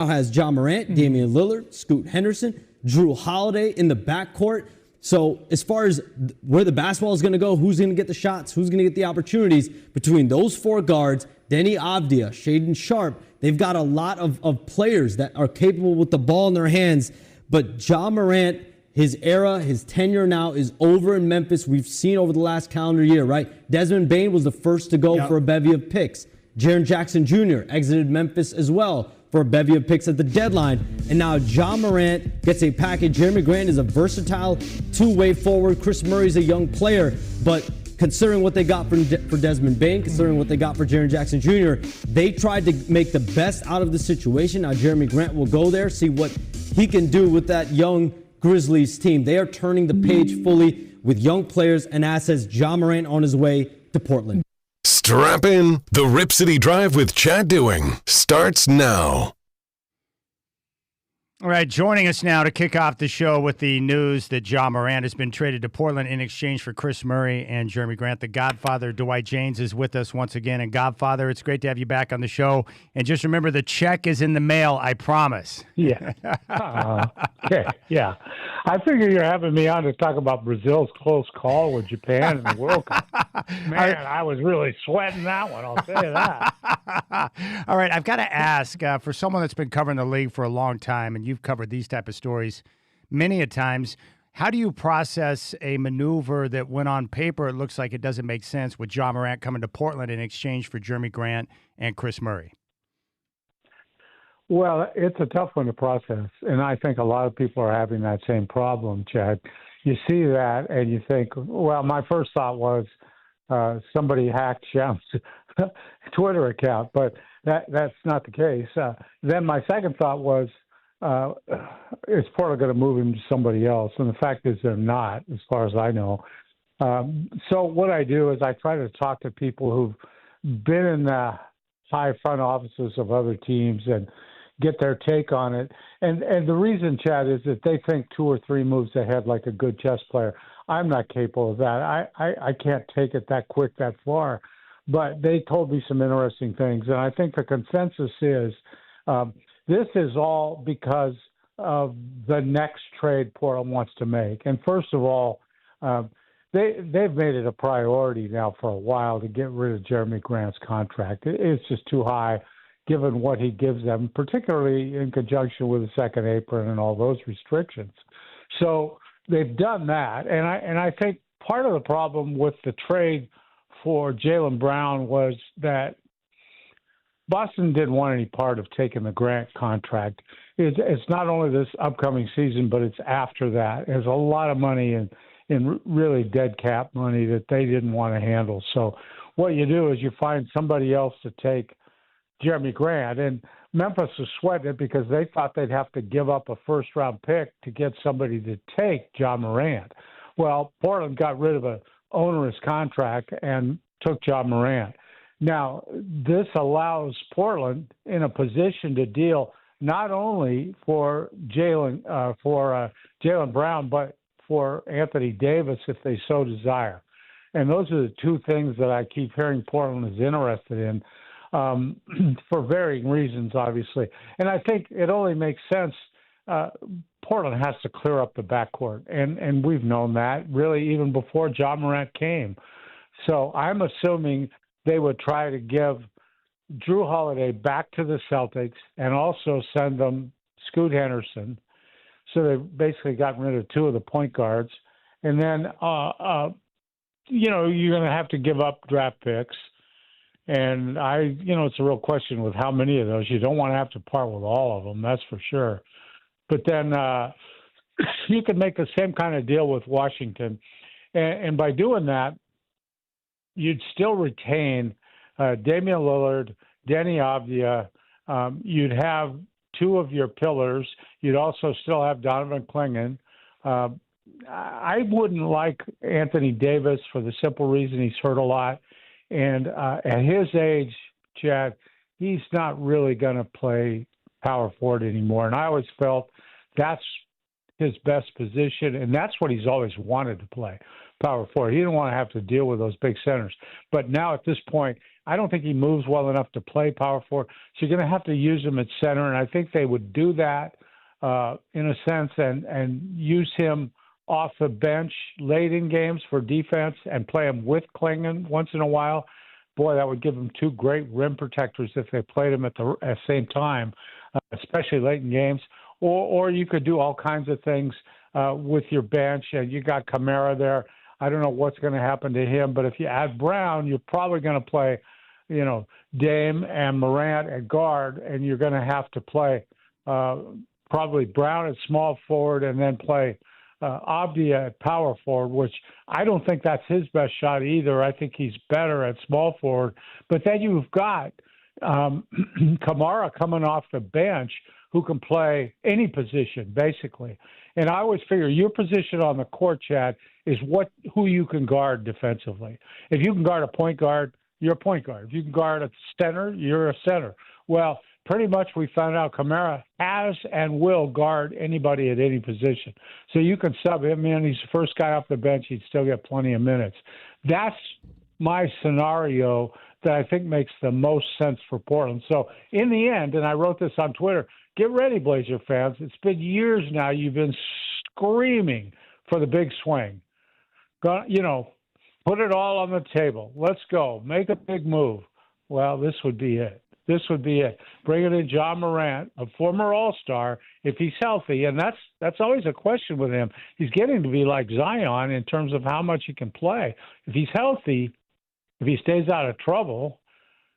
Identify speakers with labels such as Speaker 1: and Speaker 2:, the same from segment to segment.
Speaker 1: Now has Ja Morant, Damian Lillard, Scoot Henderson, Drew Holiday in the backcourt. So as far as where the basketball is going to go, who's going to get the shots, who's going to get the opportunities between those four guards, Denny Avdia, Shaedon Sharpe, they've got a lot of players that are capable with the ball in their hands. But Ja Morant, his era, his tenure now is over in Memphis. We've seen over the last calendar year, right? Desmond Bane was the first to go for a bevy of picks. Jaren Jackson Jr. exited Memphis as well for a bevy of picks at the deadline. And now Ja Morant gets a package. Jeremy Grant is a versatile two-way forward. Chris Murray's a young player. But considering what they got for Desmond Bane, considering what they got for Jaren Jackson Jr., they tried to make the best out of the situation. Now Jeremy Grant will go there, see what he can do with that young Grizzlies team. They are turning the page fully with young players and assets. Ja Morant on his way to Portland.
Speaker 2: Strap in. The Rip City Drive with Chad Dewing starts now.
Speaker 3: All right, joining us now to kick off the show with the news that Ja Morant has been traded to Portland in exchange for Chris Murray and Jeremy Grant. The Godfather, Dwight Jaynes, is with us once again. And Godfather, it's great to have you back on the show. And just remember, the check is in the mail, I promise.
Speaker 4: Yeah. Okay, yeah. I figure you're having me on to talk about Brazil's close call with Japan in the World Cup. Man, I was really sweating that one, I'll tell you that.
Speaker 3: All right, I've got to ask, for someone that's been covering the league for a long time, and you've covered these type of stories many a times, how do you process a maneuver that when on paper it looks like it doesn't make sense with Ja Morant coming to Portland in exchange for Jeremy Grant and Chris Murray?
Speaker 4: Well, it's a tough one to process, and I think a lot of people are having that same problem, Chad. You see that, and you think, well, my first thought was somebody hacked Shem's Twitter account, but that's not the case. Then my second thought was, is Portland going to move him to somebody else? And the fact is they're not, as far as I know. So what I do is I try to talk to people who've been in the high front offices of other teams and get their take on it. And the reason, Chad, is that they think two or three moves ahead like a good chess player. I'm not capable of that. I can't take it that quick, that far. But they told me some interesting things. And I think the consensus is this is all because of the next trade Portland wants to make. And first of all, they've made it a priority now for a while to get rid of Jeremy Grant's contract. It's just too high given what he gives them, particularly in conjunction with the second apron and all those restrictions. So they've done that. And I think part of the problem with the trade for Jaylen Brown was that Boston didn't want any part of taking the Grant contract. It's not only this upcoming season, but it's after that. There's a lot of money in really dead cap money that they didn't want to handle. So what you do is you find somebody else to take Jeremy Grant. And Memphis was sweating it because they thought they'd have to give up a first-round pick to get somebody to take Ja Morant. Well, Portland got rid of an onerous contract and took Ja Morant. Now, this allows Portland in a position to deal not only for Jaylen Brown, but for Anthony Davis if they so desire. And those are the two things that I keep hearing Portland is interested in for varying reasons, obviously. And I think it only makes sense. Portland has to clear up the backcourt, and we've known that really even before Ja Morant came. So I'm assuming they would try to give Drew Holiday back to the Celtics and also send them Scoot Henderson. So they've basically gotten rid of two of the point guards. And then, you're going to have to give up draft picks. And it's a real question with how many of those. You don't want to have to part with all of them, that's for sure. But then you can make the same kind of deal with Washington. And by doing that, you'd still retain Damian Lillard, Denny Avdia. You'd have two of your pillars. You'd also still have Donovan Clingan. I wouldn't like Anthony Davis for the simple reason he's hurt a lot. And at his age, Chad, he's not really going to play power forward anymore. And I always felt that's his best position, and that's what he's always wanted to play, power forward. He didn't want to have to deal with those big centers. But now at this point, I don't think he moves well enough to play power forward. So you're going to have to use him at center, and I think they would do that in a sense and use him off the bench late in games for defense and play him with Klingon once in a while. Boy, that would give them two great rim protectors if they played them at the same time, especially late in games. Or you could do all kinds of things with your bench. And you got Kamara there. I don't know what's going to happen to him, but if you add Brown, you're probably going to play, Dame and Morant at guard, and you're going to have to play probably Brown at small forward and then play Abdia at power forward, which I don't think that's his best shot either. I think he's better at small forward. But then you've got Kamara coming off the bench who can play any position, basically. And I always figure your position on the court, Chad, is who you can guard defensively. If you can guard a point guard, you're a point guard. If you can guard a center, you're a center. Well, pretty much we found out Kamara has and will guard anybody at any position. So you can sub him in. He's the first guy off the bench. He'd still get plenty of minutes. That's my scenario that I think makes the most sense for Portland. So in the end, and I wrote this on Twitter, get ready, Blazer fans. It's been years now. You've been screaming for the big swing. Put it all on the table. Let's go. Make a big move. Well, this would be it. This would be it. Bring it in Ja Morant, a former All-Star, if he's healthy. And that's always a question with him. He's getting to be like Zion in terms of how much he can play. If he's healthy, if he stays out of trouble,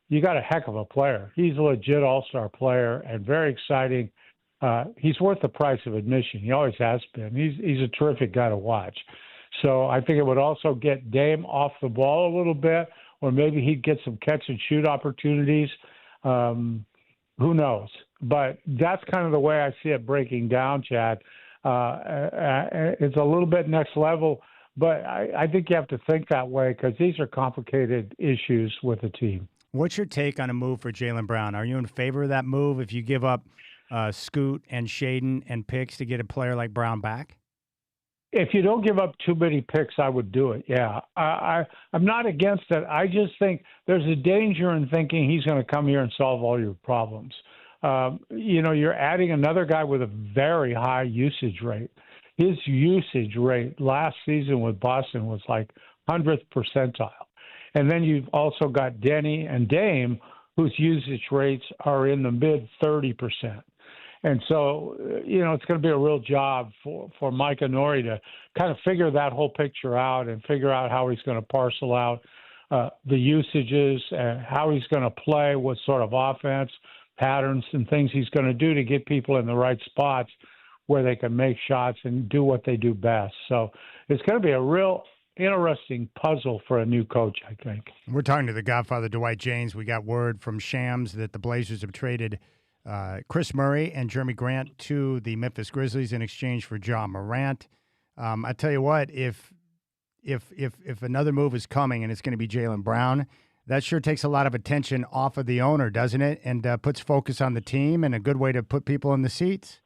Speaker 4: you got a heck of a player. He's a legit All-Star player and very exciting. He's worth the price of admission. He always has been. He's a terrific guy to watch. So I think it would also get Dame off the ball a little bit, or maybe he'd get some catch-and-shoot opportunities. Who knows? But that's kind of the way I see it breaking down, Chad. It's a little bit next level, but I think you have to think that way because these are complicated issues with the team.
Speaker 3: What's your take on a move for Jaylen Brown? Are you in favor of that move if you give up Scoot and Shaden and picks to get a player like Brown back?
Speaker 4: If you don't give up too many picks, I would do it. Yeah, I'm not against it. I just think there's a danger in thinking he's going to come here and solve all your problems. You're adding another guy with a very high usage rate. His usage rate last season with Boston was like 100th percentile. And then you've also got Denny and Dame, whose usage rates are in the mid 30%. And so, it's going to be a real job for Mike Nori to kind of figure that whole picture out and figure out how he's going to parcel out the usages and how he's going to play, what sort of offense patterns and things he's going to do to get people in the right spots where they can make shots and do what they do best. So it's going to be a real interesting puzzle for a new coach, I think.
Speaker 3: We're talking to the Godfather, Dwight Jaynes. We got word from Shams that the Blazers have traded Chris Murray and Jeremy Grant to the Memphis Grizzlies in exchange for Ja Morant. I tell you what, if another move is coming and it's going to be Jaylen Brown, that sure takes a lot of attention off of the owner, doesn't it? And puts focus on the team and a good way to put people in the seats.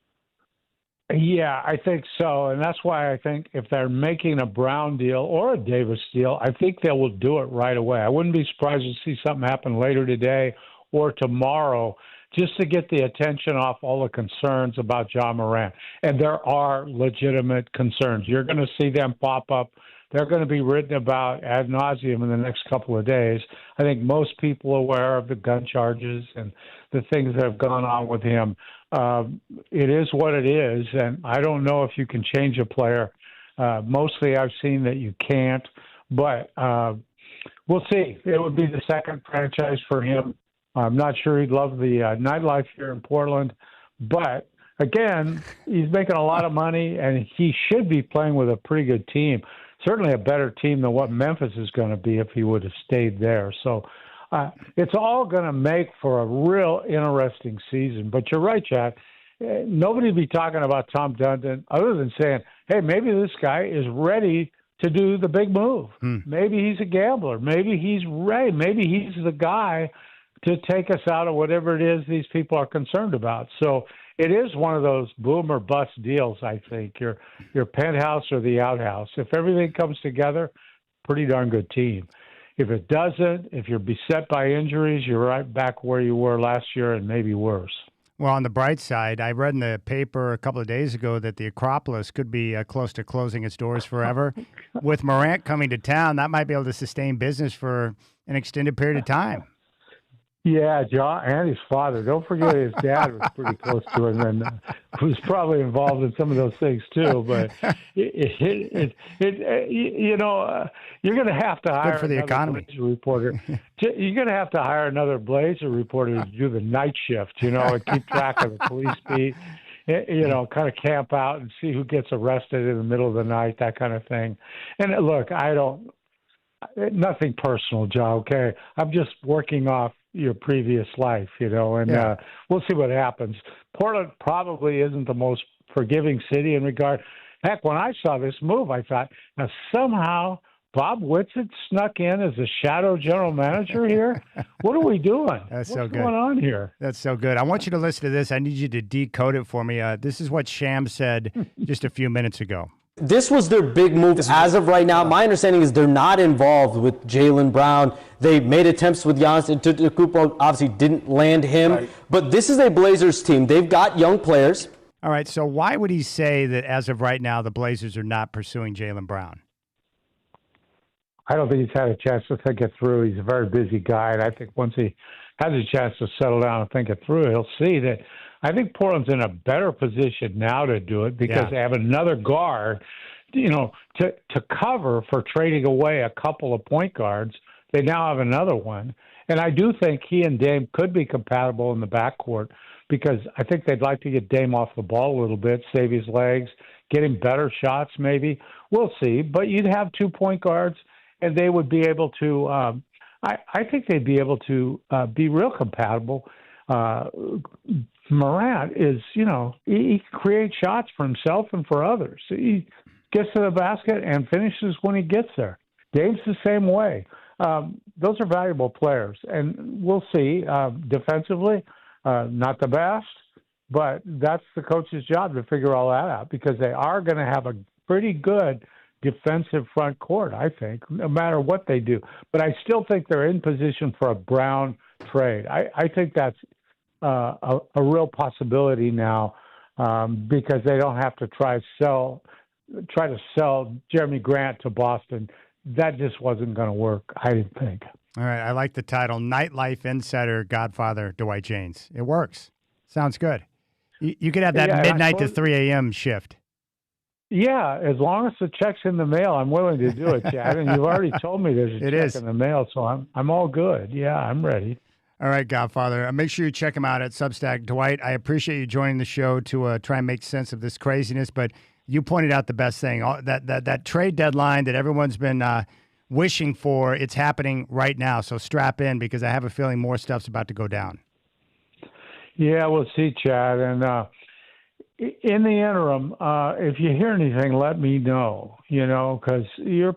Speaker 4: Yeah, I think so. And that's why I think if they're making a Brown deal or a Davis deal, I think they will do it right away. I wouldn't be surprised to see something happen later today or tomorrow just to get the attention off all the concerns about Ja Morant. And there are legitimate concerns. You're going to see them pop up. They're going to be written about ad nauseum in the next couple of days. I think most people are aware of the gun charges and the things that have gone on with him. It is what it is, and I don't know if you can change a player. Mostly I've seen that you can't, but we'll see. It would be the second franchise for him. I'm not sure he'd love the nightlife here in Portland, but again, he's making a lot of money, and he should be playing with a pretty good team, certainly a better team than what Memphis is going to be if he would have stayed there. So it's all going to make for a real interesting season. But you're right, Chad. Nobody would be talking about Tom Dundon other than saying, hey, maybe this guy is ready to do the big move. Maybe he's a gambler. Maybe he's ready. Maybe he's the guy to take us out of whatever it is these people are concerned about. So it is one of those boom or bust deals. I think your penthouse or the outhouse. If everything comes together, pretty darn good team. If it doesn't, if you're beset by injuries, you're right back where you were last year and maybe worse.
Speaker 3: Well, on the bright side, I read in the paper a couple of days ago that the Acropolis could be close to closing its doors forever. With Morant coming to town, that might be able to sustain business for an extended period of time.
Speaker 4: Yeah, John and his father. Don't forget his dad was pretty close to him and was probably involved in some of those things too. But you're going to have to hire
Speaker 3: for the economy.
Speaker 4: Blazer reporter. You're going to have to hire another Blazer reporter to do the night shift, and keep track of the police beat. Kind of camp out and see who gets arrested in the middle of the night, that kind of thing. And look, nothing personal, Joe. Okay, I'm just working off your previous life, and we'll see what happens. Portland probably isn't the most forgiving city in regard. Heck, when I saw this move, I thought, now somehow Bob Whitsitt snuck in as a shadow general manager here. What are we doing?
Speaker 3: What's
Speaker 4: going on here?
Speaker 3: That's so good. I want you to listen to this. I need you to decode it for me. This is what Sham said just a few minutes ago.
Speaker 1: This was their big move as of right now. My understanding is they're not involved with Jaylen Brown. They made attempts with Giannis Antetokounmpo, obviously didn't land him. Right. But this is a Blazers team. They've got young players.
Speaker 3: All right, so why would he say that as of right now the Blazers are not pursuing Jaylen Brown?
Speaker 4: I don't think he's had a chance to think it through. He's a very busy guy, and I think once he has a chance to settle down and think it through, he'll see that I think Portland's in a better position now to do it because they have another guard, to cover for trading away a couple of point guards. They now have another one. And I do think he and Dame could be compatible in the backcourt because I think they'd like to get Dame off the ball a little bit, save his legs, get him better shots maybe. We'll see. But you'd have 2 point guards, and they would be able to I think they'd be able to be real compatible. Morant is, he creates shots for himself and for others. He gets to the basket and finishes when he gets there. Dame's the same way. Those are valuable players, and we'll see. Defensively, not the best, but that's the coach's job to figure all that out because they are going to have a pretty good defensive front court, I think, no matter what they do. But I still think they're in position for a Brown trade. I think that's a real possibility now because they don't have to try to sell Jeremy Grant to Boston. That just wasn't going to work, I didn't think.
Speaker 3: All right, I like the title, Nightlife Insider Godfather Dwight Jaynes. It works. Sounds good. You could have that midnight to 3 a.m. shift.
Speaker 4: Yeah, as long as the check's in the mail, I'm willing to do it, Chad. And you've already told me there's a check in the mail, so I'm all good. Yeah, I'm ready.
Speaker 3: All right, Godfather. Make sure you check him out at Substack. Dwight, I appreciate you joining the show to try and make sense of this craziness, but you pointed out the best thing, that trade deadline that everyone's been wishing for. It's happening right now, so strap in because I have a feeling more stuff's about to go down.
Speaker 4: Yeah, we'll see, Chad. And in the interim, if you hear anything, let me know, because you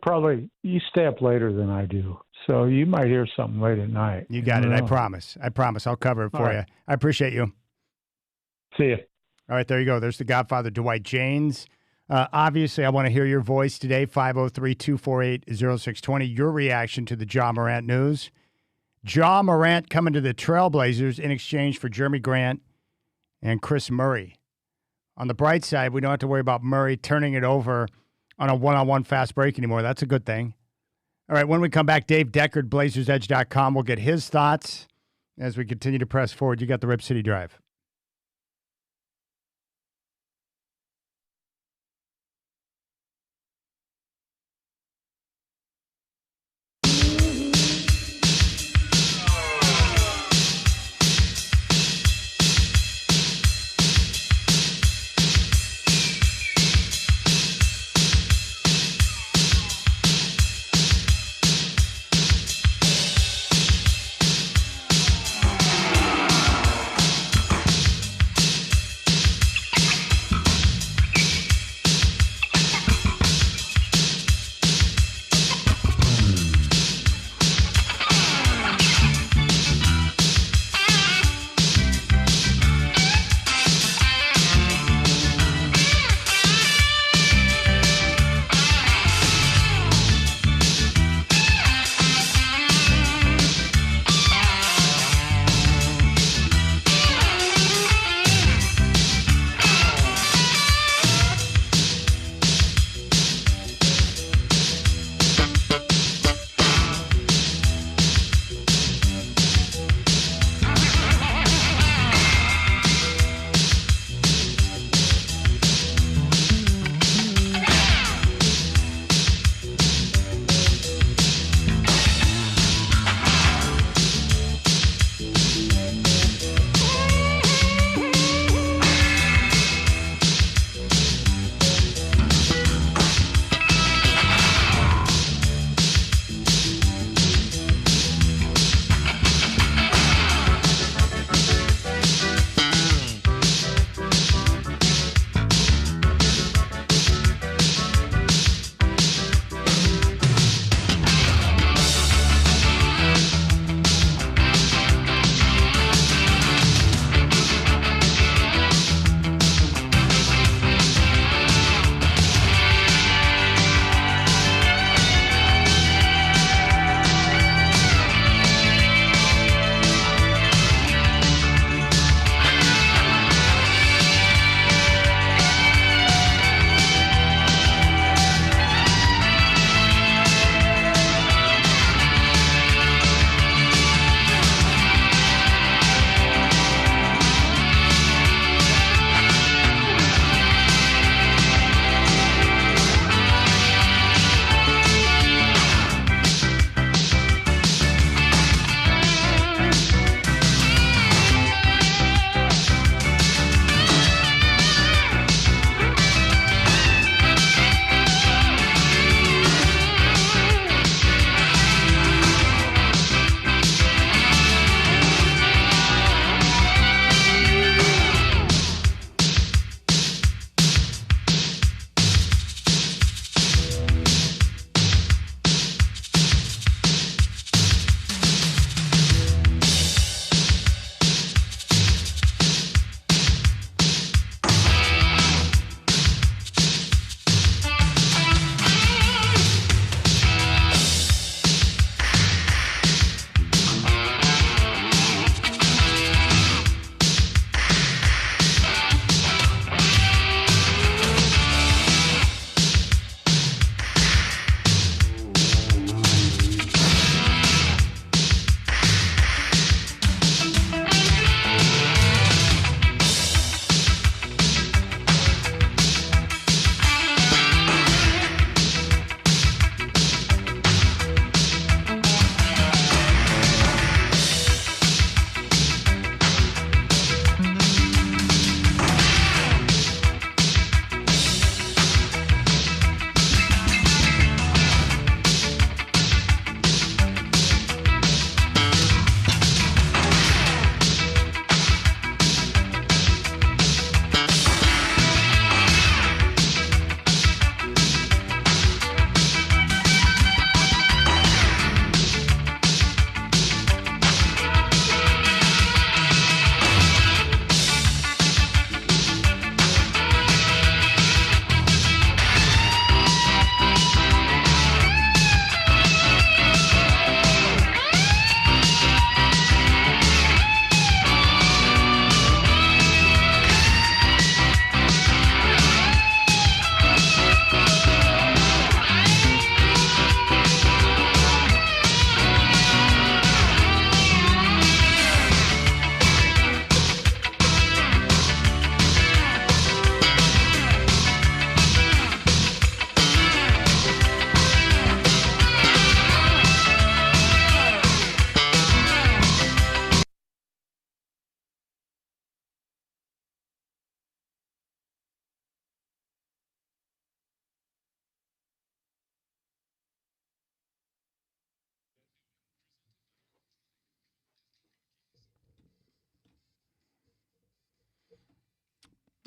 Speaker 4: stay up later than I do. So you might hear something late at night.
Speaker 3: You got it. I promise. I'll cover it for you. I appreciate you.
Speaker 4: See you.
Speaker 3: All right, there you go. There's the Godfather, Dwight Jaynes. Obviously, I want to hear your voice today, 503-248-0620. Your reaction to the Ja Morant news. Ja Morant coming to the Trailblazers in exchange for Jeremy Grant and Chris Murray. On the bright side, we don't have to worry about Murray turning it over on a one-on-one fast break anymore. That's a good thing. All right, when we come back, Dave Deckard, BlazersEdge.com. We'll get his thoughts as we continue to press forward. You got the Rip City Drive.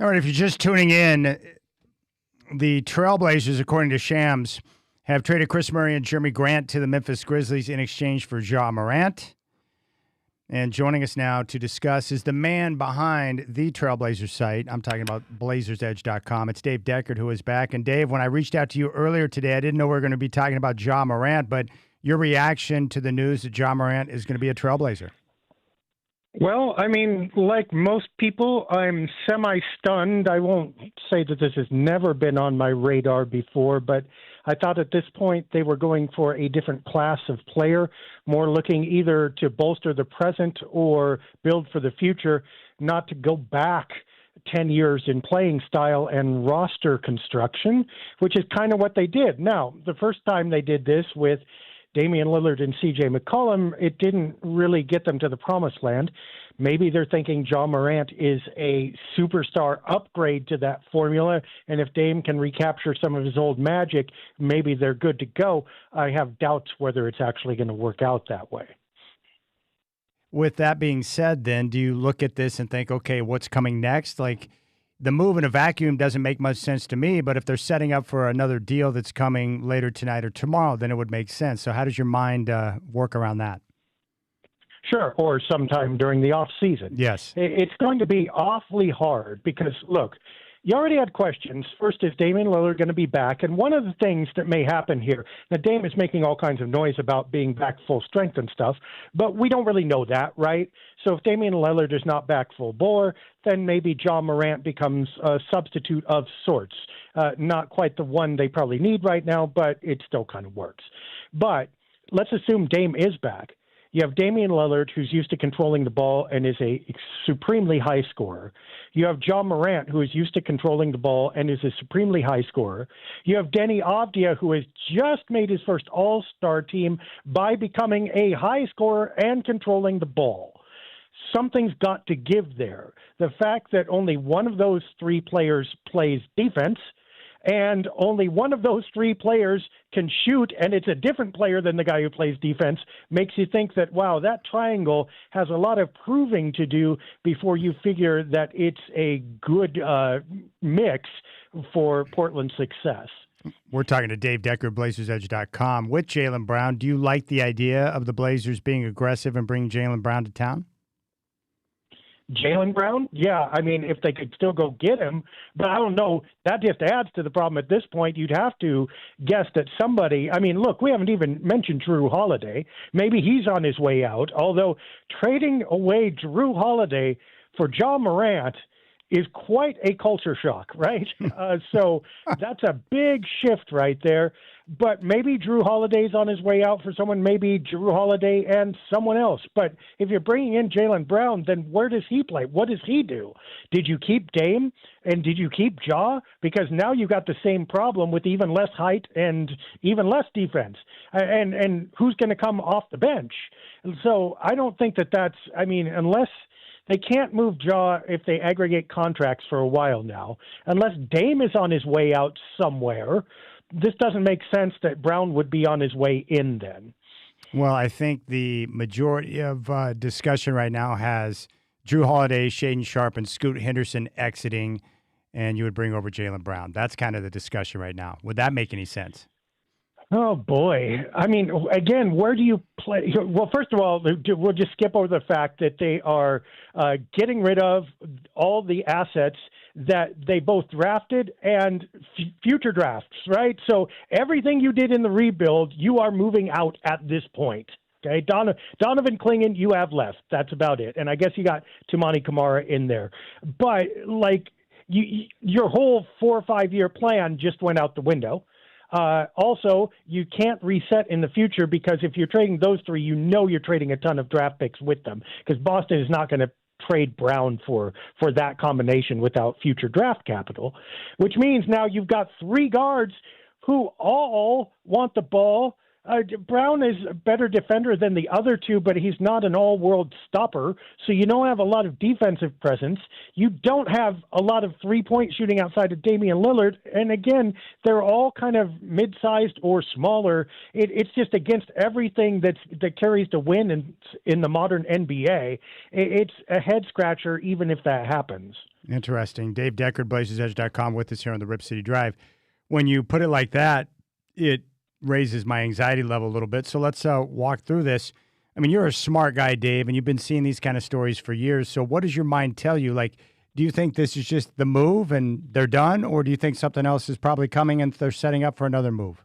Speaker 3: All right, if you're just tuning in, the Trailblazers, according to Shams, have traded Chris Murray and Jeremy Grant to the Memphis Grizzlies in exchange for Ja Morant. And joining us now to discuss is the man behind the Trailblazers site. I'm talking about BlazersEdge.com. It's Dave Deckard, who is back. And Dave, when I reached out to you earlier today, I didn't know we were going to be talking about Ja Morant, but your reaction to the news that Ja Morant is going to be a Trailblazer?
Speaker 5: Well, I mean, like most people, I'm semi-stunned. I won't say that this has never been on my radar before, but I thought at this point they were going for a different class of player, more looking either to bolster the present or build for the future, not to go back 10 years in playing style and roster construction, which is kind of what they did. Now, the first time they did this with Damian Lillard and C.J. McCollum, it didn't really get them to the promised land. Maybe they're thinking Ja Morant is a superstar upgrade to that formula, and if Dame can recapture some of his old magic, maybe they're good to go. I have doubts whether it's actually going to work out that way.
Speaker 3: With that being said, then, do you look at this and think, okay, what's coming next? Like, the move in a vacuum doesn't make much sense to me, but if they're setting up for another deal that's coming later tonight or tomorrow, then it would make sense. So how does your mind work around that?
Speaker 5: Sure, or sometime during the off season.
Speaker 3: Yes.
Speaker 5: It's going to be awfully hard because, look, you already had questions. First, is Damian Lillard going to be back? And one of the things that may happen here, now Dame is making all kinds of noise about being back full strength and stuff, but we don't really know that, right? So if Damian Lillard is not back full bore, then maybe Ja Morant becomes a substitute of sorts. Not quite the one they probably need right now, but it still kind of works. But let's assume Dame is back. You have Damian Lillard, who's used to controlling the ball and is a supremely high scorer. You have Ja Morant, who is used to controlling the ball and is a supremely high scorer. You have Deni Avdija, who has just made his first all-star team by becoming a high scorer and controlling the ball. Something's got to give there. The fact that only one of those three players plays defense and only one of those three players can shoot, and it's a different player than the guy who plays defense, makes you think that, wow, that triangle has a lot of proving to do before you figure that it's a good mix for Portland's success.
Speaker 3: We're talking to Dave Deckard, BlazersEdge.com. With Jaylen Brown, do you like the idea of the Blazers being aggressive and bringing Jaylen Brown to town?
Speaker 5: Jaylen Brown? Yeah, I mean, if they could still go get him, but I don't know. That just adds to the problem at this point. You'd have to guess that somebody, I mean, look, we haven't even mentioned Jrue Holiday. Maybe he's on his way out, although trading away Jrue Holiday for Ja Morant is quite a culture shock, right? So that's a big shift right there. But maybe Jrue Holiday's on his way out for someone, maybe Jrue Holiday and someone else. But if you're bringing in Jaylen Brown, then where does he play? What does he do? Did you keep Dame and did you keep Ja? Because now you've got the same problem with even less height and even less defense. And who's going to come off the bench? So I don't think that's, I mean, unless they can't move Ja if they aggregate contracts for a while now, unless Dame is on his way out somewhere. This doesn't make sense that Brown would be on his way in then.
Speaker 3: Well, I think the majority of discussion right now has Jrue Holiday, Shaedon Sharpe, and Scoot Henderson exiting, and you would bring over Jaylen Brown. That's kind of the discussion right now. Would that make any sense?
Speaker 5: Oh, boy. I mean, again, where do you play? Well, first of all, we'll just skip over the fact that they are getting rid of all the assets that they both drafted and future drafts, right? So everything you did in the rebuild, you are moving out at this point. Okay, Donovan Clingan, you have left. That's about it. And I guess you got Toumani Camara in there. But, like, your whole 4 or 5 year plan just went out the window. Also, you can't reset in the future because if you're trading those three, you know you're trading a ton of draft picks with them because Boston is not going to trade Brown for that combination without future draft capital, which means now you've got three guards who all want the ball. Brown is a better defender than the other two, but he's not an all-world stopper, so you don't have a lot of defensive presence. You don't have a lot of three-point shooting outside of Damian Lillard, and again, they're all kind of mid-sized or smaller. It's just against everything that carries to win in the modern NBA. It's a head-scratcher even if that happens.
Speaker 3: Interesting. Dave Deckard, BlazersEdge.com, with us here on the Rip City Drive. When you put it like that, it raises my anxiety level a little bit. So let's walk through this. I mean, you're a smart guy, Dave, and you've been seeing these kind of stories for years. So what does your mind tell you? Like, do you think this is just the move and they're done, or do you think something else is probably coming and they're setting up for another move?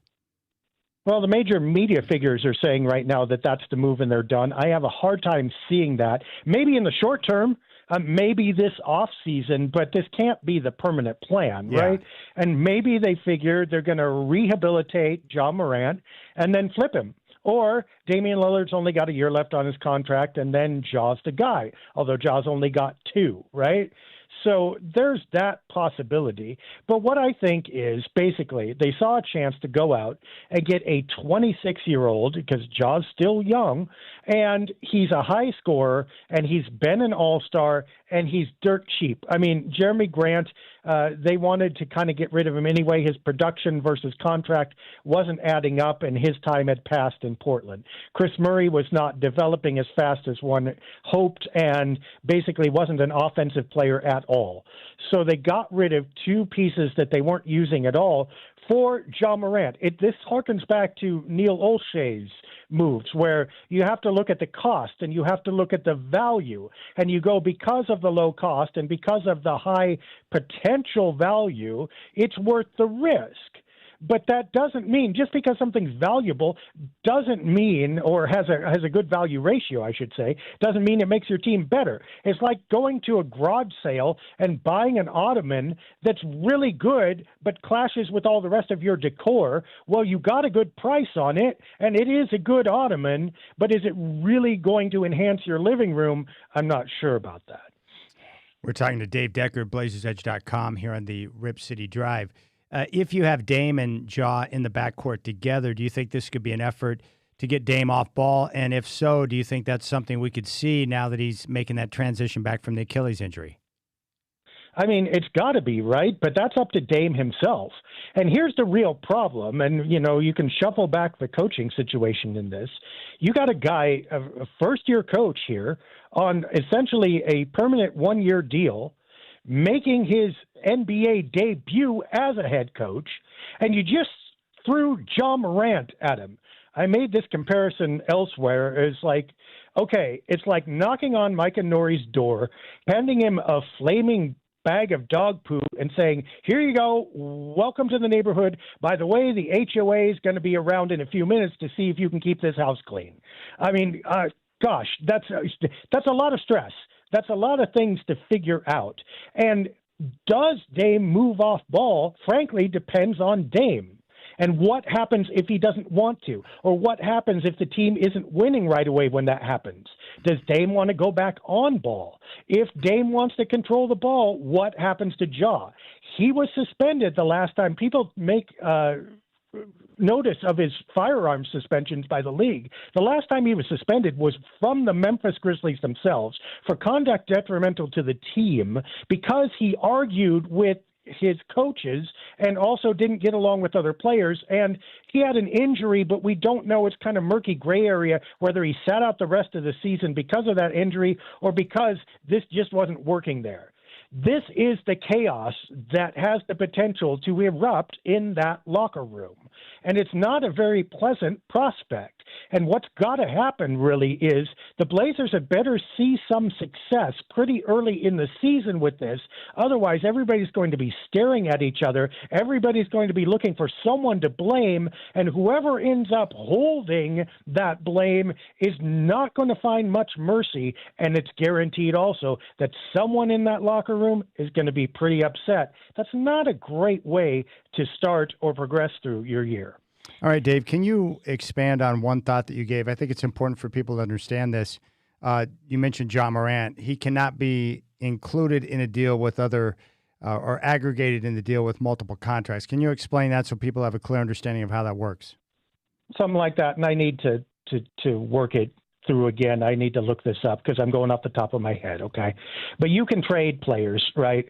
Speaker 5: Well, the major media figures are saying right now that that's the move and they're done. I have a hard time seeing that. Maybe in the short term, maybe this off season, but this can't be the permanent plan, right? And maybe they figure they're going to rehabilitate Ja Morant and then flip him. Or Damian Lillard's only got a year left on his contract, and then Ja's the guy, although Ja's only got 2, right? So there's that possibility. But what I think is basically they saw a chance to go out and get a 26-year-old, because Ja's still young, and he's a high scorer, and he's been an all-star, and he's dirt cheap. I mean, Jeremy Grant, they wanted to kind of get rid of him anyway. His production versus contract wasn't adding up, and his time had passed in Portland. Chris Murray was not developing as fast as one hoped and basically wasn't an offensive player at all. So they got rid of 2 pieces that they weren't using at all for Ja Morant. This harkens back to Neil Olshey's moves, where you have to look at the cost and you have to look at the value, and you go, because of the low cost and because of the high potential value, it's worth the risk. But that doesn't mean, just because something's valuable doesn't mean, or has a good value ratio, I should say, doesn't mean it makes your team better. It's like going to a garage sale and buying an ottoman that's really good but clashes with all the rest of your decor. Well, you got a good price on it, and it is a good ottoman, but is it really going to enhance your living room? I'm not sure about that.
Speaker 3: We're talking to Dave Deckard, BlazersEdge.com, here on the Rip City Drive. If you have Dame and Ja in the backcourt together, do you think this could be an effort to get Dame off ball? And if so, do you think that's something we could see now that he's making that transition back from the Achilles injury?
Speaker 5: I mean, it's got to be, right? But that's up to Dame himself. And here's the real problem. And, you can shuffle back the coaching situation in this. You got a guy, a first-year coach here, on essentially a permanent 1-year deal, making his NBA debut as a head coach, and you just threw Ja Morant at him. I made this comparison elsewhere. It's like, okay, it's like knocking on Micah Nori's door, handing him a flaming bag of dog poo and saying, here you go, welcome to the neighborhood. By the way, the HOA is going to be around in a few minutes to see if you can keep this house clean. I mean, gosh, that's a lot of stress. That's a lot of things to figure out. And does Dame move off ball? Frankly, depends on Dame. And what happens if he doesn't want to? Or what happens if the team isn't winning right away when that happens? Does Dame want to go back on ball? If Dame wants to control the ball, what happens to Ja? He was suspended the last time. People make notice of his firearms suspensions by the league. The last time he was suspended was from the Memphis Grizzlies themselves for conduct detrimental to the team because he argued with his coaches and also didn't get along with other players. And he had an injury, but we don't know. It's kind of murky gray area whether he sat out the rest of the season because of that injury or because this just wasn't working there. This is the chaos that has the potential to erupt in that locker room. And it's not a very pleasant prospect. And what's got to happen really is the Blazers had better see some success pretty early in the season with this. Otherwise, everybody's going to be staring at each other. Everybody's going to be looking for someone to blame. And whoever ends up holding that blame is not going to find much mercy. And it's guaranteed also that someone in that locker room is going to be pretty upset. That's not a great way to start or progress through your year.
Speaker 3: All right, Dave, can you expand on one thought that you gave? I think it's important for people to understand this. You mentioned Ja Morant. He cannot be included in a deal with other or aggregated in the deal with multiple contracts. Can you explain that so people have a clear understanding of how that works?
Speaker 5: Something like that, and I need to work it through again. I need to look this up because I'm going off the top of my head, okay? But you can trade players, right?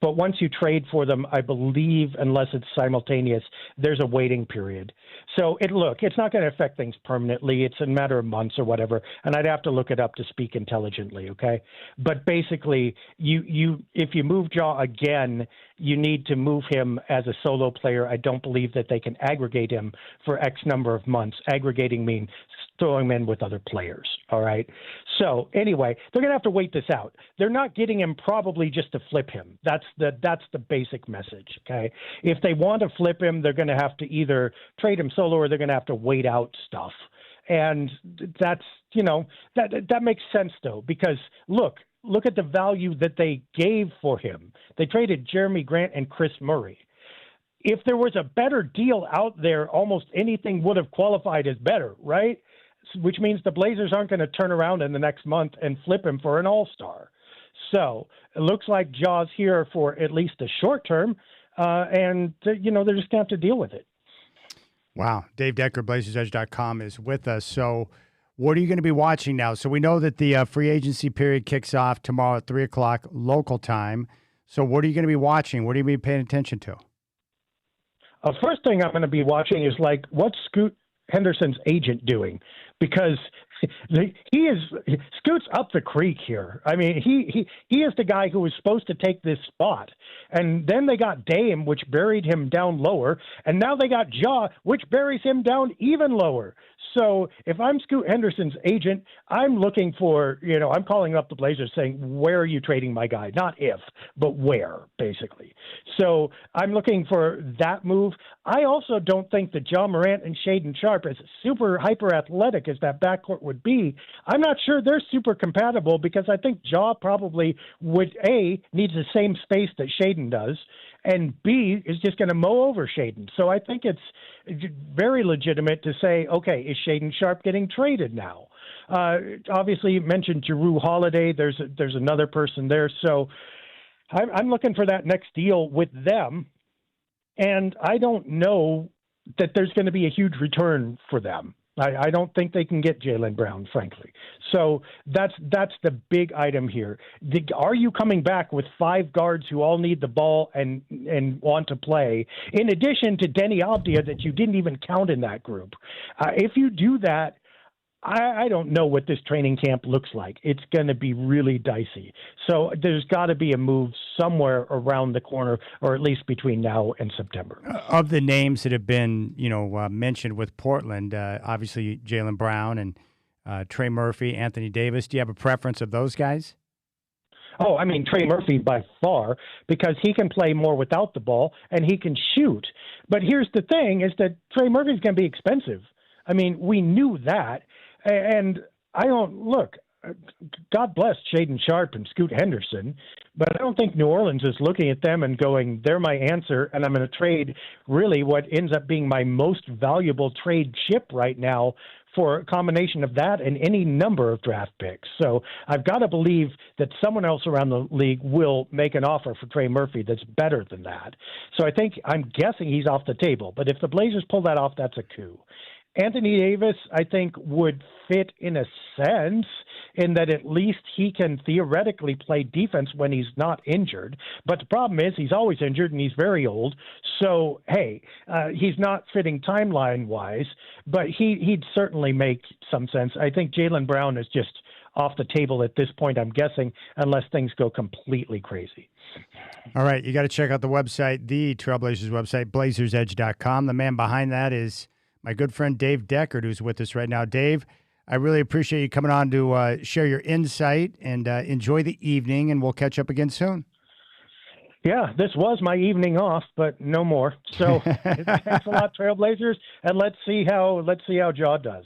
Speaker 5: But once you trade for them, I believe, unless it's simultaneous, there's a waiting period. So it's not going to affect things permanently. It's a matter of months or whatever, and I'd have to look it up to speak intelligently, okay? But basically, if you move Ja again, you need to move him as a solo player. I don't believe that they can aggregate him for X number of months. Aggregating means throwing him in with other players, all right? So anyway, they're going to have to wait this out. They're not getting him probably just to flip him. That's the basic message, okay? If they want to flip him, they're going to have to either trade him solo or they're going to have to wait out stuff. And that's, that makes sense, though, because look at the value that they gave for him. They traded Jeremy Grant and Chris Murray. If there was a better deal out there, almost anything would have qualified as better, right? Which means the Blazers aren't going to turn around in the next month and flip him for an all-star. So it looks like Ja's here for at least a short term, and they're just going to have to deal with it.
Speaker 2: Wow. Dave Decker, BlazersEdge.com, is with us. So what are you going to be watching now? So we know that the free agency period kicks off tomorrow at 3 o'clock local time. So what are you going to be watching? What are you going to be paying attention to?
Speaker 5: First thing I'm going to be watching is, what's Scoot Henderson's agent doing? Because Scoot's up the creek here. I mean, he is the guy who was supposed to take this spot. And then they got Dame, which buried him down lower. And now they got Ja, which buries him down even lower. So if I'm Scoot Henderson's agent, I'm looking for, I'm calling up the Blazers saying, where are you trading my guy? Not if, but where, basically. So I'm looking for that move. I also don't think that Ja Morant and Shaedon Sharpe, as super hyper athletic as that backcourt would be, I'm not sure they're super compatible, because I think Ja probably would, A, needs the same space that Shaedon does, and B, is just going to mow over Shaedon. So I think it's very legitimate to say, okay, is Shaedon Sharpe getting traded now? Obviously, you mentioned Jrue Holiday. There's another person there. So I'm looking for that next deal with them. And I don't know that there's going to be a huge return for them. I don't think they can get Jaylen Brown, frankly. So that's the big item here. Are you coming back with 5 guards who all need the ball and want to play, in addition to Denny Avdia that you didn't even count in that group? If you do that, I don't know what this training camp looks like. It's going to be really dicey. So there's got to be a move somewhere around the corner, or at least between now and September.
Speaker 2: Of the names that have been, mentioned with Portland, obviously Jaylen Brown and Trey Murphy, Anthony Davis. Do you have a preference of those guys?
Speaker 5: Oh, I mean, Trey Murphy by far, because he can play more without the ball and he can shoot. But here's the thing, is that Trey Murphy's going to be expensive. I mean, we knew that. And God bless Shaedon Sharpe and Scoot Henderson, but I don't think New Orleans is looking at them and going, they're my answer, and I'm going to trade really what ends up being my most valuable trade chip right now for a combination of that and any number of draft picks. So I've got to believe that someone else around the league will make an offer for Trey Murphy that's better than that. So I'm guessing he's off the table. But if the Blazers pull that off, that's a coup. Anthony Davis, I think, would fit in a sense in that at least he can theoretically play defense when he's not injured. But the problem is he's always injured and he's very old. So, hey, he's not fitting timeline-wise, but he'd certainly make some sense. I think Jaylen Brown is just off the table at this point, I'm guessing, unless things go completely crazy.
Speaker 2: All right, you got to check out the website, the Trailblazers website, BlazersEdge.com. The man behind that is my good friend Dave Deckard, who's with us right now. Dave, I really appreciate you coming on to share your insight, and enjoy the evening, and we'll catch up again soon.
Speaker 5: Yeah, this was my evening off, but no more. So thanks a lot, Trailblazers, and let's see how Ja does.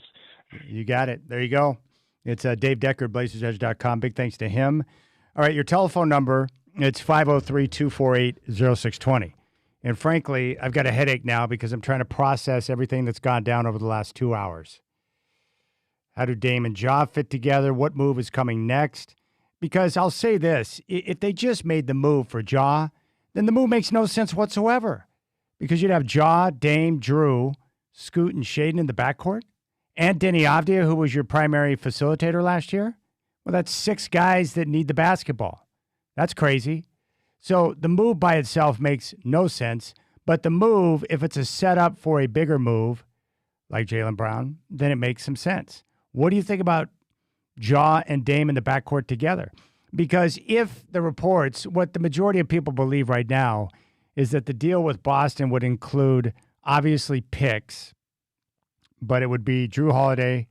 Speaker 2: You got it. There you go. It's Dave Deckard, BlazersEdge.com. Big thanks to him. All right, your telephone number, it's 503-248-0620. And frankly, I've got a headache now because I'm trying to process everything that's gone down over the last 2 hours. How do Dame and Ja fit together? What move is coming next? Because I'll say this, if they just made the move for Ja, then the move makes no sense whatsoever. Because you'd have Ja, Dame, Jrue, Scoot, and Shaedon in the backcourt, and Denny Avdia, who was your primary facilitator last year. Well, that's 6 guys that need the basketball. That's crazy. So the move by itself makes no sense. But the move, if it's a setup for a bigger move, like Jaylen Brown, then it makes some sense. What do you think about Ja and Dame in the backcourt together? Because if the reports, what the majority of people believe right now is that the deal with Boston would include, obviously, picks, but it would be Drew Holiday,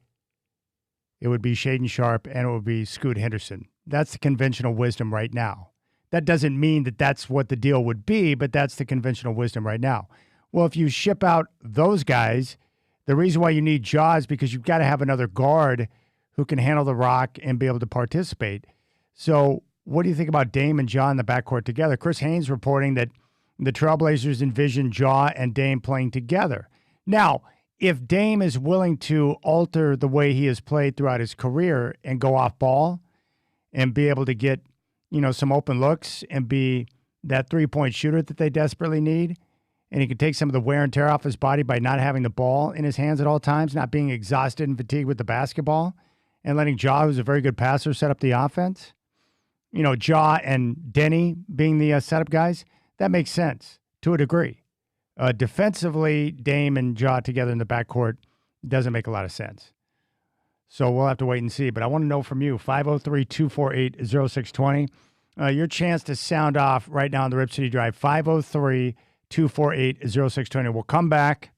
Speaker 2: it would be Shaedon Sharpe, and it would be Scoot Henderson. That's the conventional wisdom right now. That doesn't mean that that's what the deal would be, but that's the conventional wisdom right now. Well, if you ship out those guys, the reason why you need Ja is because you've got to have another guard who can handle the rock and be able to participate. So what do you think about Dame and Ja in the backcourt together? Chris Haynes reporting that the Trailblazers envision Ja and Dame playing together. Now, if Dame is willing to alter the way he has played throughout his career and go off ball and be able to get, some open looks and be that three-point shooter that they desperately need, and he can take some of the wear and tear off his body by not having the ball in his hands at all times, not being exhausted and fatigued with the basketball, and letting Ja, who's a very good passer, set up the offense. Ja and Denny being the setup guys, that makes sense to a degree. Defensively, Dame and Ja together in the backcourt doesn't make a lot of sense. So we'll have to wait and see. But I want to know from you, 503-248-0620. Your chance to sound off right now on the Rip City Drive, 503-248-0620. We'll come back.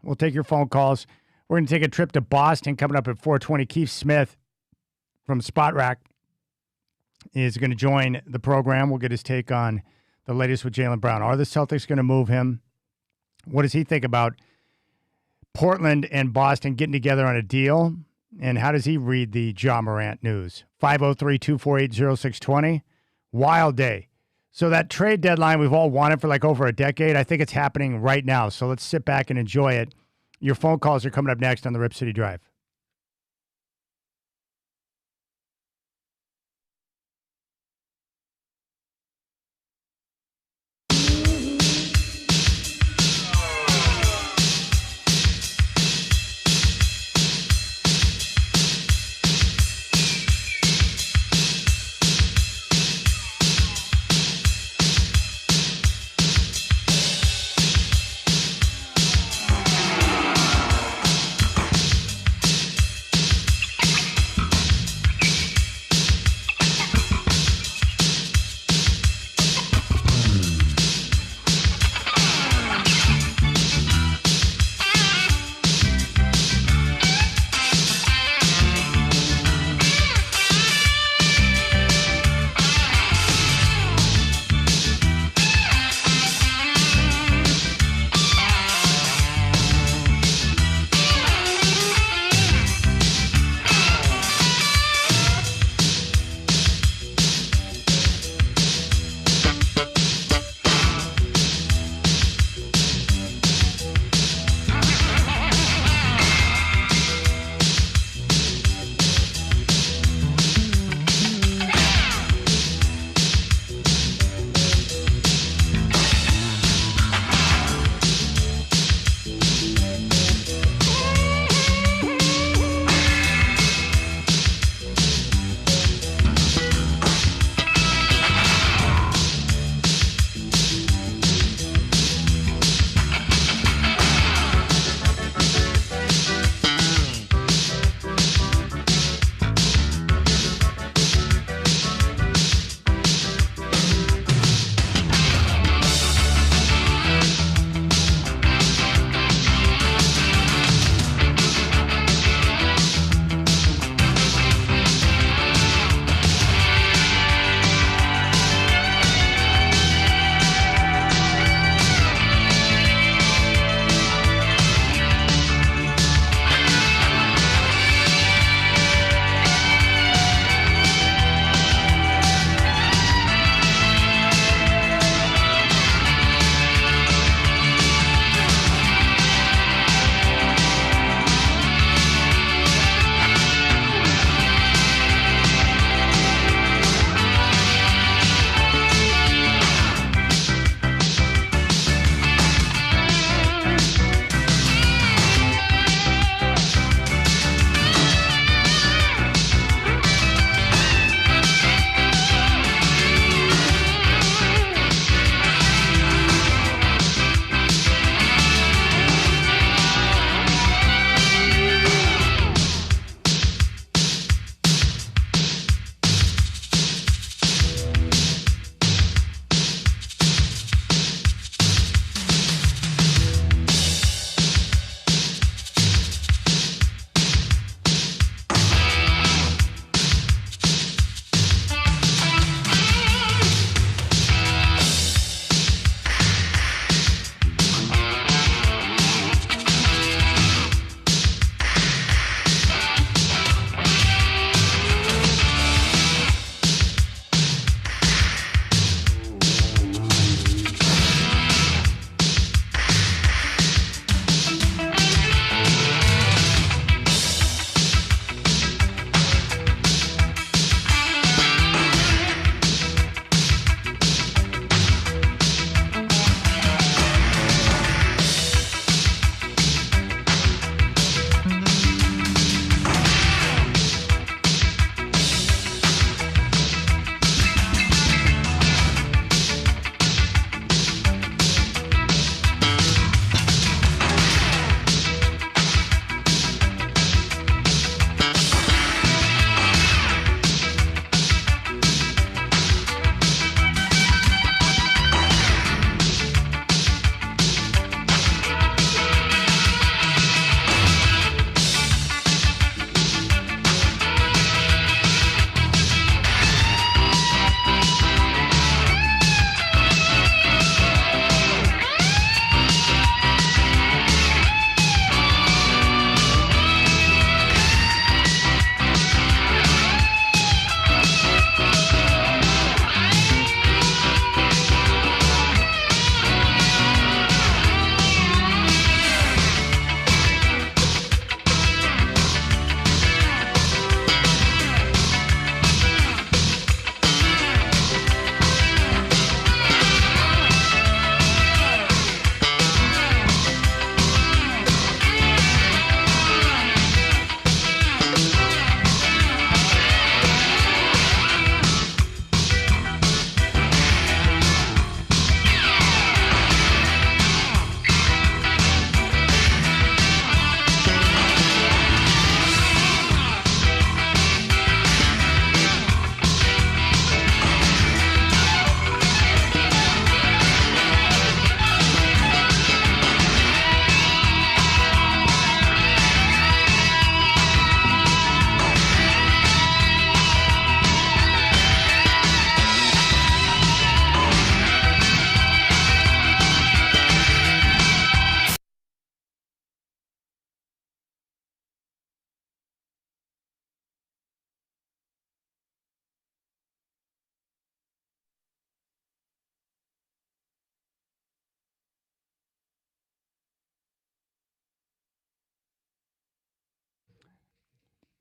Speaker 2: We'll take your phone calls. We're going to take a trip to Boston coming up at 4:20. Keith Smith from Spot Rack is going to join the program. We'll get his take on the latest with Jaylen Brown. Are the Celtics going to move him? What does he think about Portland and Boston getting together on a deal? And how does he read the Ja Morant news? 503-248-0620. Wild day. So that trade deadline we've all wanted for like over a decade, I think it's happening right now. So let's sit back and enjoy it. Your phone calls are coming up next on the Rip City Drive.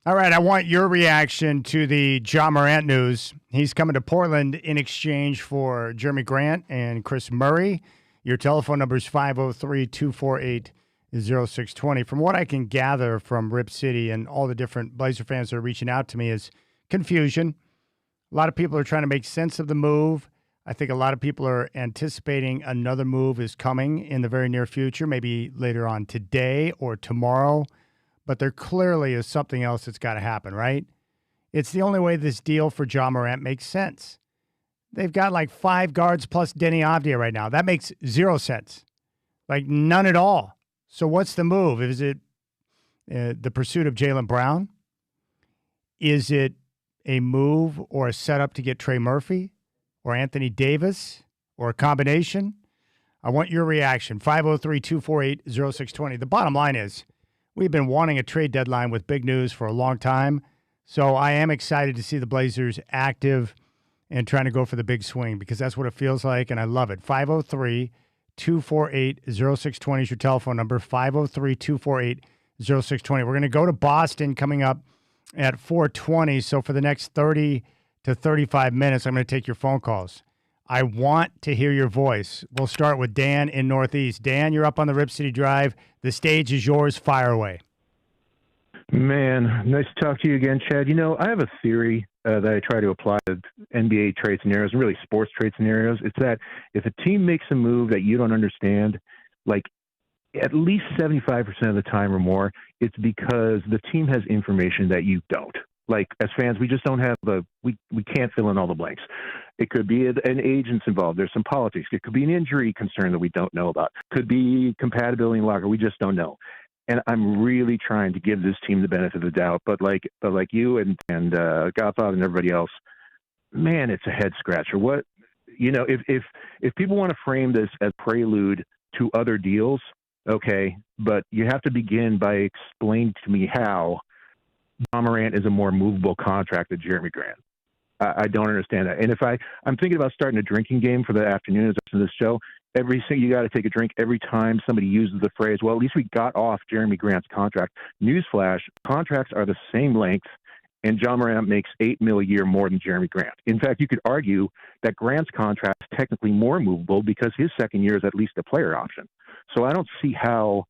Speaker 2: All right, I want your reaction to the Ja Morant news. He's coming to Portland in exchange for Jeremy Grant and Chris Murray. Your telephone number is 503-248-0620. From what I can gather from Rip City and all the different Blazer fans that are reaching out to me is confusion. A lot of people are trying to make sense of the move. I think a lot of people are anticipating another move is coming in the very near future, maybe later on today or tomorrow. But there clearly is something else that's got to happen, right? It's the only way this deal for Ja Morant makes sense. They've got like 5 guards plus Denny Avdia right now. That makes 0 sense. Like none at all. So what's the move? Is it the pursuit of Jaylen Brown? Is it a move or a setup to get Trey Murphy or Anthony Davis or a combination? I want your reaction. 503-248-0620. The bottom line is we've been wanting a trade deadline with big news for a long time. So I am excited to see the Blazers active and trying to go for the big swing because that's what it feels like, and I love it. 503-248-0620 is your telephone number, 503-248-0620. We're going to go to Boston coming up at 4:20. So for the next 30 to 35 minutes, I'm going to take your phone calls. I want to hear your voice. We'll start with Dan in Northeast. Dan, you're up on the Rip City Drive. The stage is yours. Fire away.
Speaker 6: Man, nice to talk to you again, Chad. You know, I have a theory that I try to apply to NBA trade scenarios and really sports trade scenarios. It's that if a team makes a move that you don't understand, like at least 75% of the time or more, it's because the team has information that you don't. Like as fans, we just don't have we can't fill in all the blanks. It could be an agent's involved. There's some politics. It could be an injury concern that we don't know about. Could be compatibility in locker. We just don't know. And I'm really trying to give this team the benefit of the doubt. But like you and Godfather and everybody else, man, it's a head scratcher. What, you know, if people want to frame this as prelude to other deals, okay, but you have to begin by explaining to me how Ja Morant is a more movable contract than Jeremy Grant. I don't understand that. And if I'm thinking about starting a drinking game for the afternoon as I listen to this show, you got to take a drink every time somebody uses the phrase, well, at least we got off Jeremy Grant's contract. Newsflash, contracts are the same length, and Ja Morant makes $8 million a year more than Jeremy Grant. In fact, you could argue that Grant's contract is technically more movable because his second year is at least a player option. So I don't see how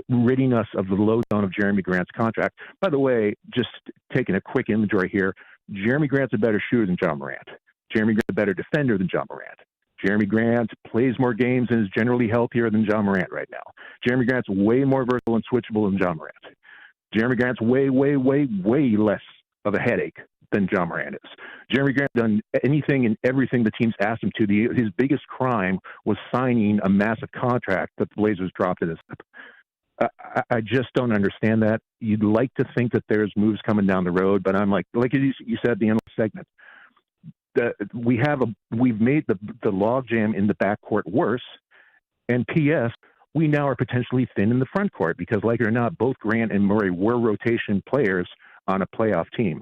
Speaker 6: ridding us of the lowdown of Jeremy Grant's contract. By the way, just taking a quick inventory here, Jeremy Grant's a better shooter than Ja Morant. Jeremy Grant's a better defender than Ja Morant. Jeremy Grant plays more games and is generally healthier than Ja Morant right now. Jeremy Grant's way more versatile and switchable than Ja Morant. Jeremy Grant's way, way, way, way less of a headache than Ja Morant is. Jeremy Grant done anything and everything the teams asked him to. His biggest crime was signing a massive contract that the Blazers dropped in his lap. I just don't understand that. You'd like to think that there's moves coming down the road, but I'm like you said at the end of the segment, we've made the logjam in the backcourt worse, and P.S. we now are potentially thin in the front court because, like it or not, both Grant and Murray were rotation players on a playoff team.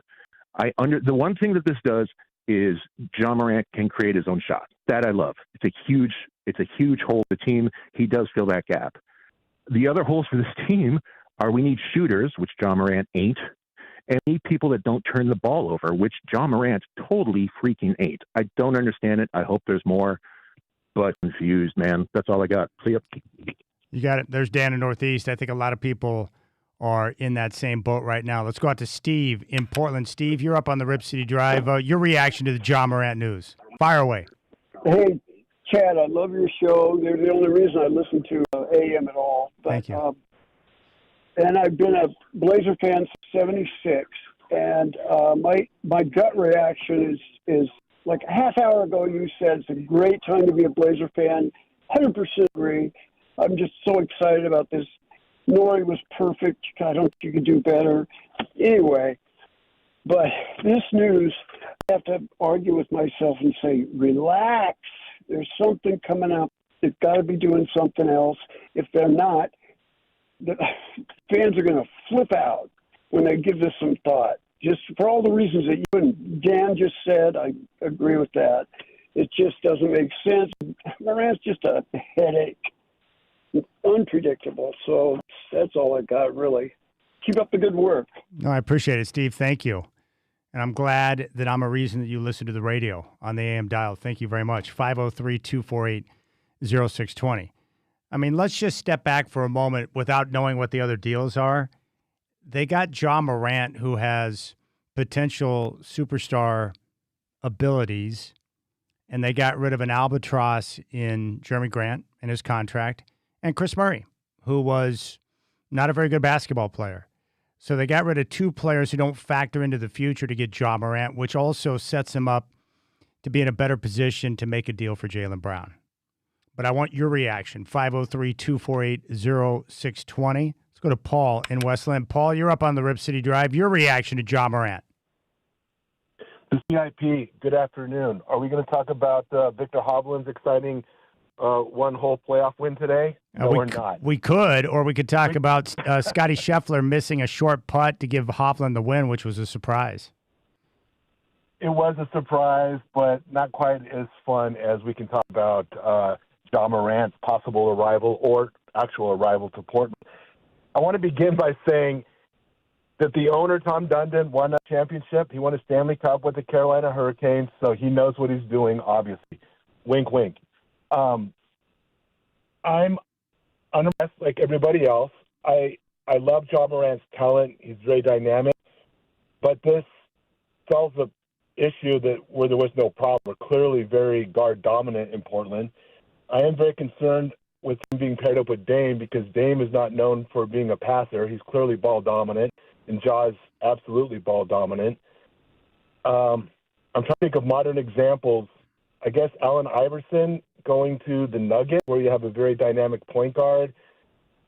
Speaker 6: The one thing that this does is Ja Morant can create his own shot. That I love. It's a huge hole for the team. He does fill that gap. The other holes for this team are we need shooters, which Ja Morant ain't, and we need people that don't turn the ball over, which Ja Morant totally freaking ain't. I don't understand it. I hope there's more, but confused, man. That's all I got. See ya.
Speaker 2: You got it. There's Dan in Northeast. I think a lot of people are in that same boat right now. Let's go out to Steve in Portland. Steve, you're up on the Rip City Drive. Your reaction to the Ja Morant news. Fire away.
Speaker 7: Hey, Chad, I love your show. They're the only reason I listen to AM at all. But,
Speaker 2: Thank you.
Speaker 7: And I've been a Blazer fan since '76, and my gut reaction is like a half hour ago you said it's a great time to be a Blazer fan. 100% agree. I'm just so excited about this. Nori was perfect. I don't think you could do better. Anyway, but this news, I have to argue with myself and say, relax. There's something coming up. They've got to be doing something else. If they're not, the fans are going to flip out when they give this some thought. Just for all the reasons that you and Dan just said, I agree with that. It just doesn't make sense. Morant's just a headache. Unpredictable. So that's all I got, really. Keep up the good work.
Speaker 2: No, I appreciate it, Steve. Thank you. And I'm glad that I'm a reason that you listen to the radio on the AM dial. Thank you very much. 503-248-0620. I mean, let's just step back for a moment without knowing what the other deals are. They got Ja Morant, who has potential superstar abilities, and they got rid of an albatross in Jeremy Grant and his contract, and Chris Murray, who was not a very good basketball player. So they got rid of two players who don't factor into the future to get Ja Morant, which also sets him up to be in a better position to make a deal for Jaylen Brown. But I want your reaction, 503-248-0620. Let's go to Paul in Westland. Paul, you're up on the Rip City Drive. Your reaction to Ja Morant.
Speaker 6: The CIP, good afternoon. Are we going to talk about Victor Hovland's exciting one-hole playoff win today? No, we're not.
Speaker 2: We could, or we could talk about Scotty Scheffler missing a short putt to give Hovland the win, which was a surprise.
Speaker 6: It was a surprise, but not quite as fun as we can talk about Ja Morant's possible arrival or actual arrival to Portland. I want to begin by saying that the owner, Tom Dundon, won a championship. He won a Stanley Cup with the Carolina Hurricanes, so he knows what he's doing, obviously. Wink, wink. I'm unimpressed like everybody else. I love Ja Morant's talent. He's very dynamic. But this solves the issue where there was no problem. We're clearly very guard dominant in Portland. I am very concerned with him being paired up with Dame because Dame is not known for being a passer. He's clearly ball dominant, and Ja is absolutely ball dominant. I'm trying to think of modern examples. I guess Allen Iverson going to the Nuggets, where you have a very dynamic point guard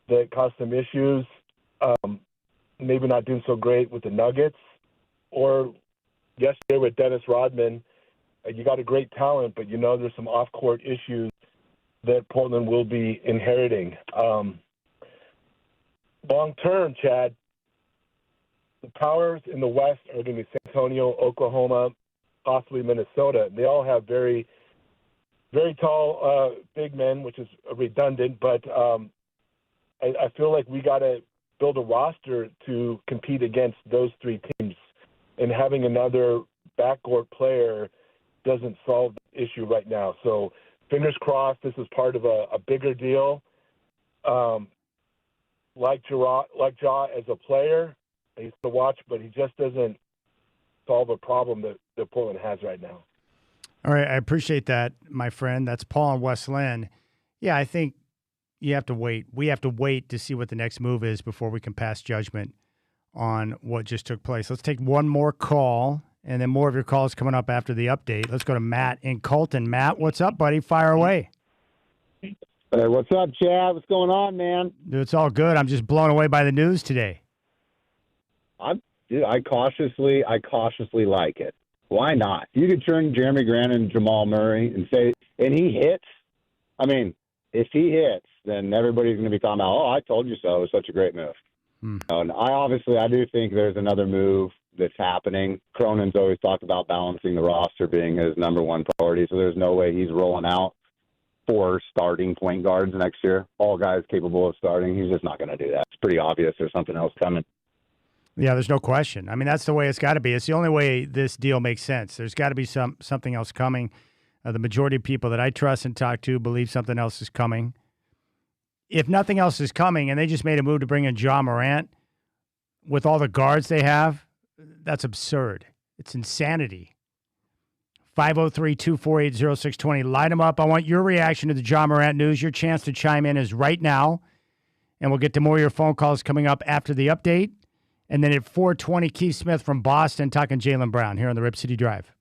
Speaker 6: that caused some issues, maybe not doing so great with the Nuggets. Or yesterday with Dennis Rodman, you got a great talent, but there's some off-court issues that Portland will be inheriting. Long term, Chad, the powers in the West are going to be San Antonio, Oklahoma, possibly Minnesota. They all have very, very tall big men, which is redundant, but I feel like we got to build a roster to compete against those three teams, and having another backcourt player doesn't solve the issue right now. So fingers crossed this is part of a bigger deal. Like Ja as a player, I used to watch, but he just doesn't solve a problem that Portland has right now.
Speaker 2: All right, I appreciate that, my friend. That's Paul in West Lynn. Yeah, I think you have to wait. We have to wait to see what the next move is before we can pass judgment on what just took place. Let's take one more call, and then more of your calls coming up after the update. Let's go to Matt in Colton. Matt, what's up, buddy? Fire away.
Speaker 8: Hey, what's up, Chad? What's going on, man?
Speaker 2: Dude, it's all good. I'm just blown away by the news today.
Speaker 8: I cautiously like it. Why not? You could turn Jeremy Grant and Jamal Murray and he hits. I mean, if he hits, then everybody's going to be talking about, oh, I told you so. It was such a great move. And I do think there's another move that's happening. Cronin's always talked about balancing the roster being his number one priority, so there's no way he's rolling out 4 starting point guards next year, all guys capable of starting. He's just not going to do that. It's pretty obvious there's something else coming.
Speaker 2: Yeah, there's no question. I mean, that's the way it's got to be. It's the only way this deal makes sense. There's got to be something else coming. The majority of people that I trust and talk to believe something else is coming. If nothing else is coming and they just made a move to bring in Ja Morant with all the guards they have, that's absurd. It's insanity. 503-248-0620. Light them up. I want your reaction to the Ja Morant news. Your chance to chime in is right now. And we'll get to more of your phone calls coming up after the update. And then at 4:20, Keith Smith from Boston talking Jaylen Brown here on the Rip City Drive.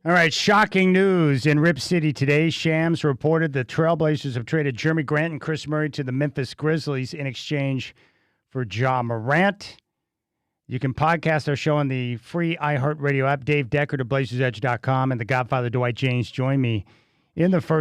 Speaker 3: All right, shocking news in Rip City today. Shams reported the Trailblazers have traded Jeremy Grant and Chris Murray to the Memphis Grizzlies in exchange for Ja Morant. You can podcast our show on the free iHeartRadio app. Dave Decker to BlazersEdge.com and the Godfather Dwight James join me in the first